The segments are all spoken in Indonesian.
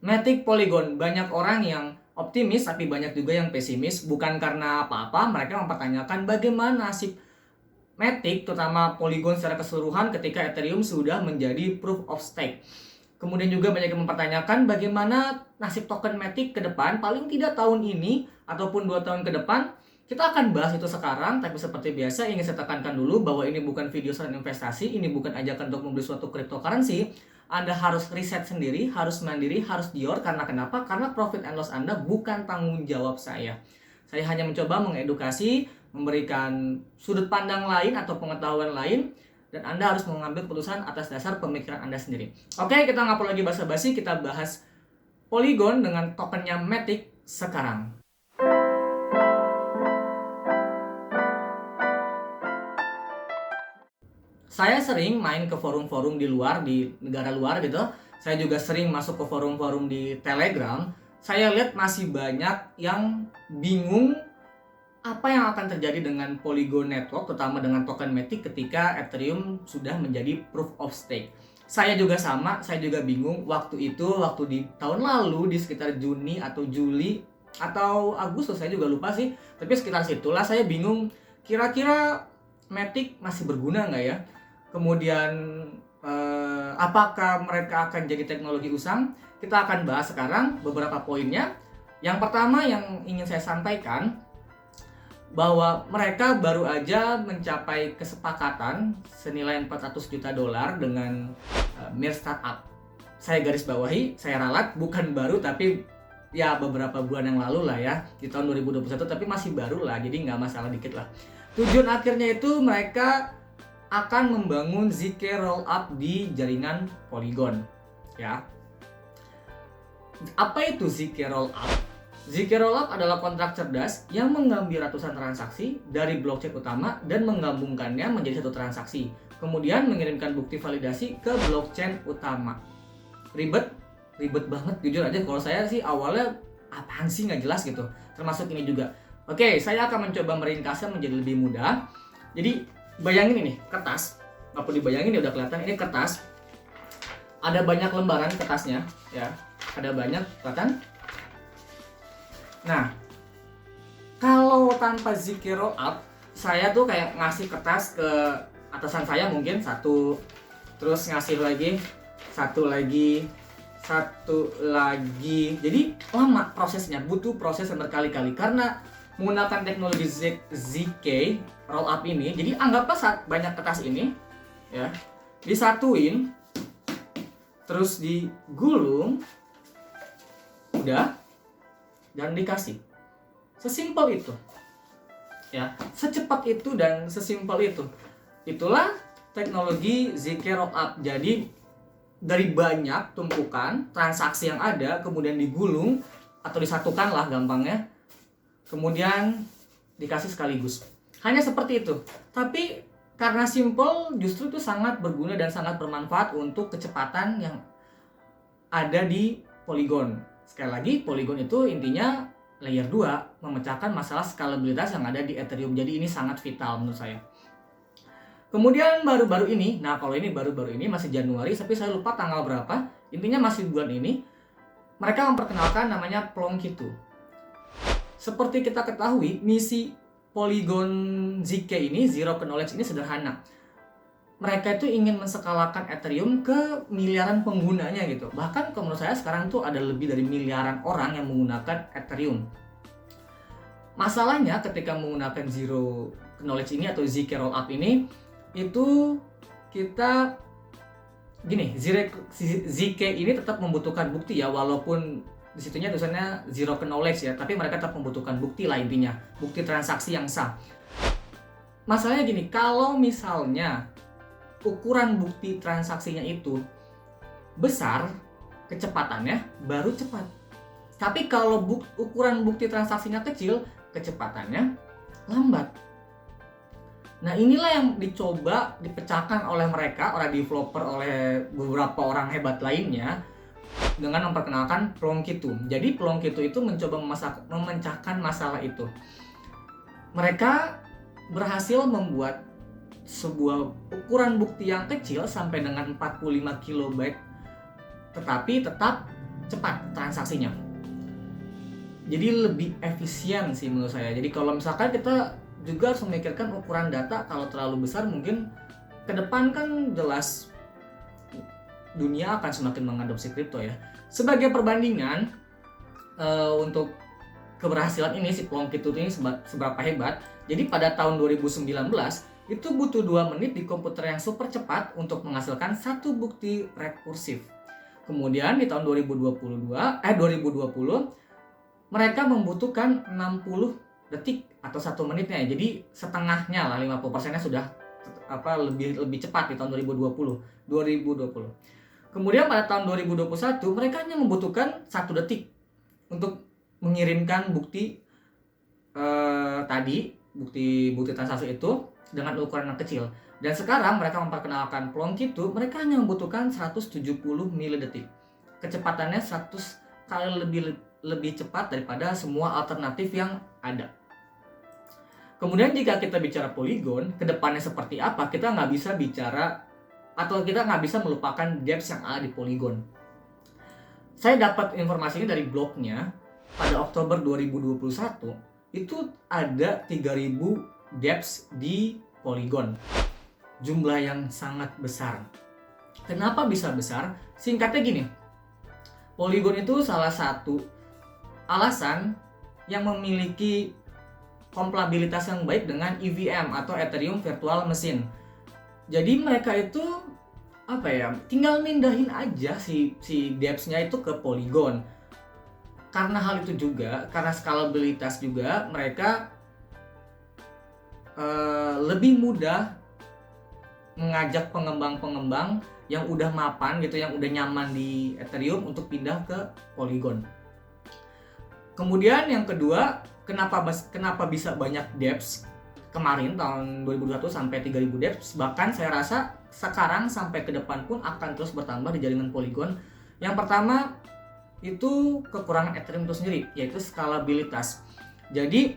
Matic Polygon, banyak orang yang optimis tapi banyak juga yang pesimis. Bukan karena apa-apa, mereka mempertanyakan bagaimana nasib Matic, terutama Polygon secara keseluruhan ketika Ethereum sudah menjadi proof of stake. Kemudian juga banyak yang mempertanyakan bagaimana nasib token Matic ke depan, paling tidak tahun ini ataupun 2 tahun ke depan. Kita akan bahas itu sekarang, tapi seperti biasa ingin saya tekankan dulu bahwa ini bukan video saran investasi, ini bukan ajakan untuk membeli suatu cryptocurrency. Anda harus riset sendiri, harus mandiri, harus dior. Karena kenapa? Karena profit and loss Anda bukan tanggung jawab saya. Saya hanya mencoba mengedukasi, memberikan sudut pandang lain atau pengetahuan lain, dan Anda harus mengambil keputusan atas dasar pemikiran Anda sendiri. Oke, kita nggak perlu lagi basa-basi, kita bahas Polygon dengan tokennya Matic sekarang. Saya sering main ke forum-forum di luar, di negara luar gitu. Saya juga sering masuk ke forum-forum di Telegram. Saya lihat masih banyak yang bingung apa yang akan terjadi dengan Polygon Network, terutama dengan token Matic ketika Ethereum sudah menjadi proof of stake. Saya juga sama, saya juga bingung waktu di tahun lalu, di sekitar Juni atau Juli atau Agustus, saya juga lupa sih. Tapi sekitar situlah saya bingung, kira-kira Matic masih berguna nggak ya? Kemudian apakah mereka akan jadi teknologi usang? Kita akan bahas sekarang beberapa poinnya. Yang pertama yang ingin saya sampaikan, bahwa mereka baru aja mencapai kesepakatan senilai 400 juta dolar dengan Mir Startup. Saya garis bawahi, saya ralat, bukan baru tapi ya beberapa bulan yang lalu lah ya, di tahun 2021, tapi masih baru lah, jadi nggak masalah dikit lah. Tujuan akhirnya itu mereka akan membangun ZK Rollup di jaringan Polygon, ya. Apa itu ZK Rollup? ZK Rollup adalah kontrak cerdas yang mengambil ratusan transaksi dari blockchain utama dan menggabungkannya menjadi satu transaksi. Kemudian mengirimkan bukti validasi ke blockchain utama. Ribet banget, jujur aja kalau saya sih awalnya apaan sih, nggak jelas gitu. Termasuk ini juga. Oke, saya akan mencoba meringkasnya menjadi lebih mudah. Jadi bayangin ini kertas, nggak perlu dibayangin ya udah kelihatan, ini kertas. Ada banyak lembaran kertasnya, ya. Ada banyak, kelihatan? Nah, kalau tanpa ZK Rollup, saya tuh kayak ngasih kertas ke atasan saya mungkin satu, terus ngasih lagi, satu lagi. Jadi lama prosesnya, butuh proses yang berkali-kali karena menggunakan teknologi ZK Rollup ini. Jadi anggaplah banyak kertas ini, ya, disatuin, terus digulung, udah, dan dikasih. Sesimpel itu, ya, secepat itu dan sesimpel itu. Itulah teknologi ZK Rollup. Jadi dari banyak tumpukan transaksi yang ada, kemudian digulung atau disatukan lah gampangnya, kemudian dikasih sekaligus. Hanya seperti itu. Tapi karena simple, justru itu sangat berguna dan sangat bermanfaat untuk kecepatan yang ada di Polygon. Sekali lagi, Polygon itu intinya layer 2, memecahkan masalah skalabilitas yang ada di Ethereum. Jadi ini sangat vital menurut saya. Kemudian baru-baru ini, nah kalau ini baru-baru ini masih Januari, tapi saya lupa tanggal berapa, intinya masih bulan ini, mereka memperkenalkan namanya Plonky 2. Seperti kita ketahui, misi Polygon ZK ini, Zero Knowledge ini sederhana. Mereka itu ingin menskalakan Ethereum ke miliaran penggunanya gitu. Bahkan menurut saya sekarang tuh ada lebih dari miliaran orang yang menggunakan Ethereum. Masalahnya ketika menggunakan Zero Knowledge ini atau ZK Rollup ini, itu kita gini, ZK ini tetap membutuhkan bukti ya, walaupun disitunya tulisannya Zero Knowledge ya, tapi mereka tetap membutuhkan bukti lah intinya, bukti transaksi yang sah. Masalahnya gini, kalau misalnya ukuran bukti transaksinya itu besar, kecepatannya baru cepat. Tapi kalau ukuran bukti transaksinya kecil, kecepatannya lambat. Nah inilah yang dicoba dipecahkan oleh mereka, oleh developer, oleh beberapa orang hebat lainnya dengan memperkenalkan Plonky 2. Jadi Plonky 2 itu mencoba memecahkan masalah itu. Mereka berhasil membuat sebuah ukuran bukti yang kecil sampai dengan 45 kilobyte, tetapi tetap cepat transaksinya. Jadi lebih efisien sih menurut saya. Jadi kalau misalkan kita juga harus memikirkan ukuran data, kalau terlalu besar mungkin ke depan kan jelas dunia akan semakin mengadopsi kripto ya. Sebagai perbandingan untuk keberhasilan ini si Plonky ini seberapa hebat. Jadi pada tahun 2019 itu butuh 2 menit di komputer yang super cepat untuk menghasilkan satu bukti rekursif. Kemudian di tahun 2020 mereka membutuhkan 60 detik atau 1 menitnya. Jadi setengahnya lah, 50%-nya sudah lebih cepat di tahun 2020. Kemudian pada tahun 2021 mereka hanya membutuhkan 1 detik untuk mengirimkan bukti bukti transaksi itu dengan ukuran yang kecil. Dan sekarang mereka memperkenalkan Plonky itu, mereka hanya membutuhkan 170 milidetik. Kecepatannya 100 kali lebih cepat daripada semua alternatif yang ada. Kemudian jika kita bicara Polygon, kedepannya seperti apa, kita nggak bisa melupakan dApps yang ada di Polygon. Saya dapat informasinya dari blognya, pada Oktober 2021 itu ada 3000 dApps di Polygon. Jumlah yang sangat besar. Kenapa bisa besar? Singkatnya gini, Polygon itu salah satu alasan yang memiliki kompatibilitas yang baik dengan EVM atau Ethereum Virtual Machine. Jadi mereka itu tinggal mindahin aja si dApps-nya itu ke Polygon. Karena hal itu juga, karena skalabilitas juga, mereka lebih mudah mengajak pengembang-pengembang yang udah mapan gitu, yang udah nyaman di Ethereum untuk pindah ke Polygon. Kemudian yang kedua, kenapa bisa banyak dApps kemarin tahun 2021 sampai 3000 dApps, bahkan saya rasa sekarang sampai ke depan pun akan terus bertambah di jaringan Polygon. Yang pertama itu kekurangan Ethereum itu sendiri, yaitu skalabilitas. Jadi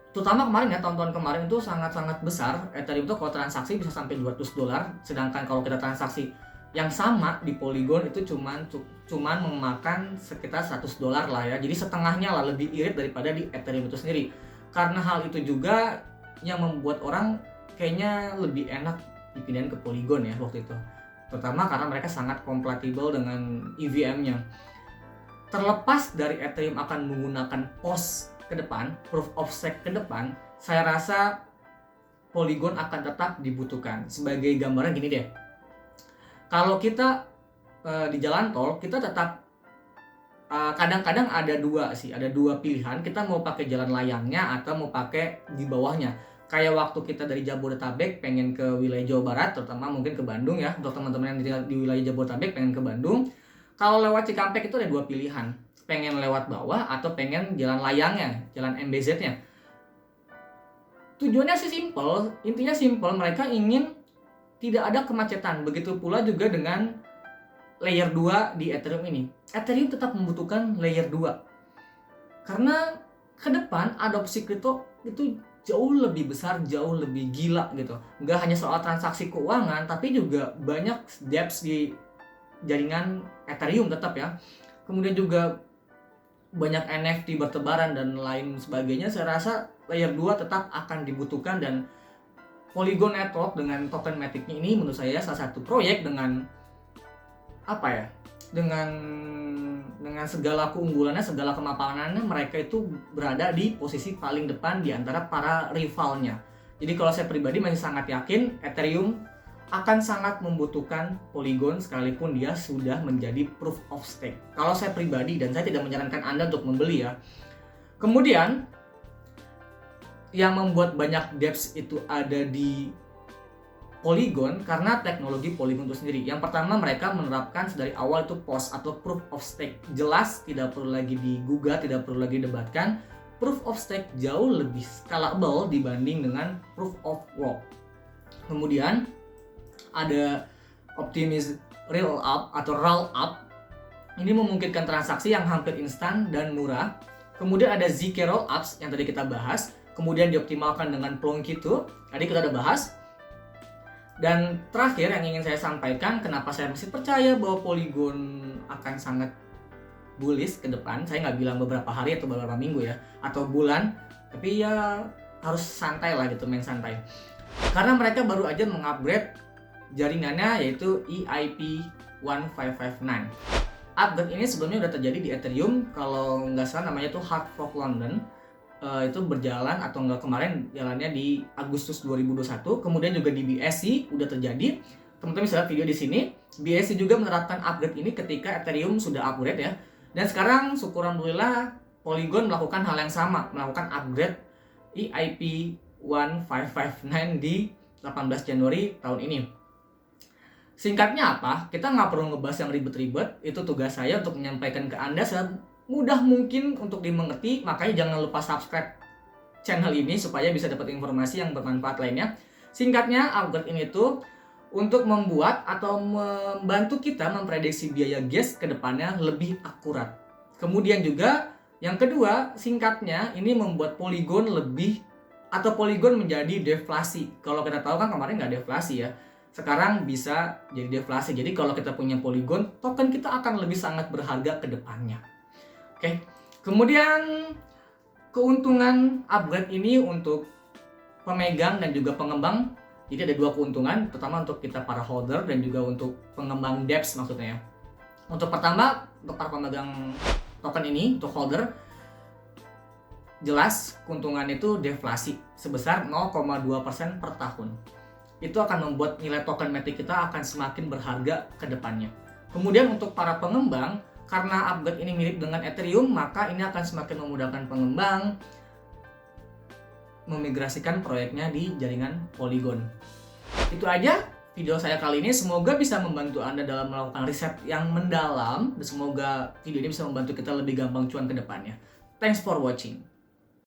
terutama kemarin ya, tahun-tahun kemarin itu sangat-sangat besar. Ethereum itu kalau transaksi bisa sampai $200, sedangkan kalau kita transaksi yang sama di Polygon itu cuman memakan sekitar $100 lah ya. Jadi setengahnya lah, lebih irit daripada di Ethereum itu sendiri. Karena hal itu juga yang membuat orang kayaknya lebih enak dipindahin ke Polygon ya waktu itu. Terutama karena mereka sangat kompatibel dengan EVM-nya. Terlepas dari Ethereum akan menggunakan POS ke depan, Proof of Stake ke depan, saya rasa Polygon akan tetap dibutuhkan. Sebagai gambaran gini deh, kalau kita di jalan tol, kita tetap kadang-kadang ada dua pilihan, kita mau pakai jalan layangnya atau mau pakai di bawahnya. Kayak waktu kita dari Jabodetabek pengen ke wilayah Jawa Barat, terutama mungkin ke Bandung ya, untuk teman-teman yang tinggal di wilayah Jabodetabek pengen ke Bandung, kalau lewat Cikampek itu ada 2 pilihan, pengen lewat bawah atau pengen jalan layangnya, jalan MBZ-nya. Tujuannya sih simple, intinya simple, mereka ingin tidak ada kemacetan. Begitu pula juga dengan layer 2 di Ethereum ini. Ethereum tetap membutuhkan layer 2. Karena ke depan adopsi kripto itu jauh lebih besar, jauh lebih gila gitu. Nggak hanya soal transaksi keuangan, tapi juga banyak dApps di jaringan Ethereum tetap ya. Kemudian juga banyak NFT bertebaran dan lain sebagainya. Saya rasa layer 2 tetap akan dibutuhkan, dan Polygon Network dengan token Matic ini menurut saya salah satu proyek dengan dengan segala keunggulannya, segala kemapanannya, mereka itu berada di posisi paling depan di antara para rivalnya. Jadi kalau saya pribadi masih sangat yakin Ethereum akan sangat membutuhkan Polygon sekalipun dia sudah menjadi proof of stake. Kalau saya pribadi, dan saya tidak menyarankan Anda untuk membeli ya. Kemudian yang membuat banyak dApps itu ada di Polygon karena teknologi Polygon itu sendiri. Yang pertama, mereka menerapkan dari awal itu POS atau Proof of Stake. Jelas tidak perlu lagi digugat, tidak perlu lagi debatkan. Proof of Stake jauh lebih scalable dibanding dengan Proof of Work. Kemudian ada Optimism Rollup atau Rollup. Ini memungkinkan transaksi yang hampir instan dan murah. Kemudian ada ZK Rollups yang tadi kita bahas. Kemudian dioptimalkan dengan Plonky itu. Tadi kita udah bahas. Dan terakhir yang ingin saya sampaikan, kenapa saya masih percaya bahwa Polygon akan sangat bullish ke depan. Saya nggak bilang beberapa hari atau beberapa minggu ya, atau bulan, tapi ya harus santai lah gitu, main santai. Karena mereka baru aja mengupgrade jaringannya, yaitu EIP 1559. Upgrade ini sebelumnya udah terjadi di Ethereum, kalau nggak salah namanya tuh Hard Fork London. Itu berjalan atau nggak kemarin jalannya di Agustus 2021. Kemudian juga di BSC udah terjadi. Teman-teman bisa lihat video di sini. BSC juga menerapkan upgrade ini ketika Ethereum sudah upgrade ya. Dan sekarang syukur alhamdulillah Polygon melakukan hal yang sama, melakukan upgrade EIP 1559 di 18 Januari tahun ini. Singkatnya apa? Kita nggak perlu ngebahas yang ribet-ribet. Itu tugas saya untuk menyampaikan ke Anda semudah mungkin untuk dimengerti. Makanya jangan lupa subscribe channel ini supaya bisa dapat informasi yang bermanfaat lainnya. Singkatnya, upgrade ini tuh untuk membuat atau membantu kita memprediksi biaya gas ke depannya lebih akurat. Kemudian juga yang kedua, singkatnya ini membuat Polygon Polygon menjadi deflasi. Kalau kita tahu kan kemarin nggak deflasi ya. Sekarang bisa jadi deflasi. Jadi kalau kita punya Polygon, token kita akan lebih sangat berharga ke depannya. Oke. Kemudian keuntungan upgrade ini untuk pemegang dan juga pengembang. Jadi ada dua keuntungan, terutama untuk kita para holder dan juga untuk pengembang dApps maksudnya ya. Untuk pertama, untuk para pemegang token ini, untuk holder, jelas keuntungan itu deflasi sebesar 0,2% per tahun. Itu akan membuat nilai token Matic kita akan semakin berharga ke depannya. Kemudian untuk para pengembang, karena upgrade ini mirip dengan Ethereum, maka ini akan semakin memudahkan pengembang memigrasikan proyeknya di jaringan Polygon. Itu aja video saya kali ini. Semoga bisa membantu Anda dalam melakukan riset yang mendalam, dan semoga video ini bisa membantu kita lebih gampang cuan ke depannya. Thanks for watching.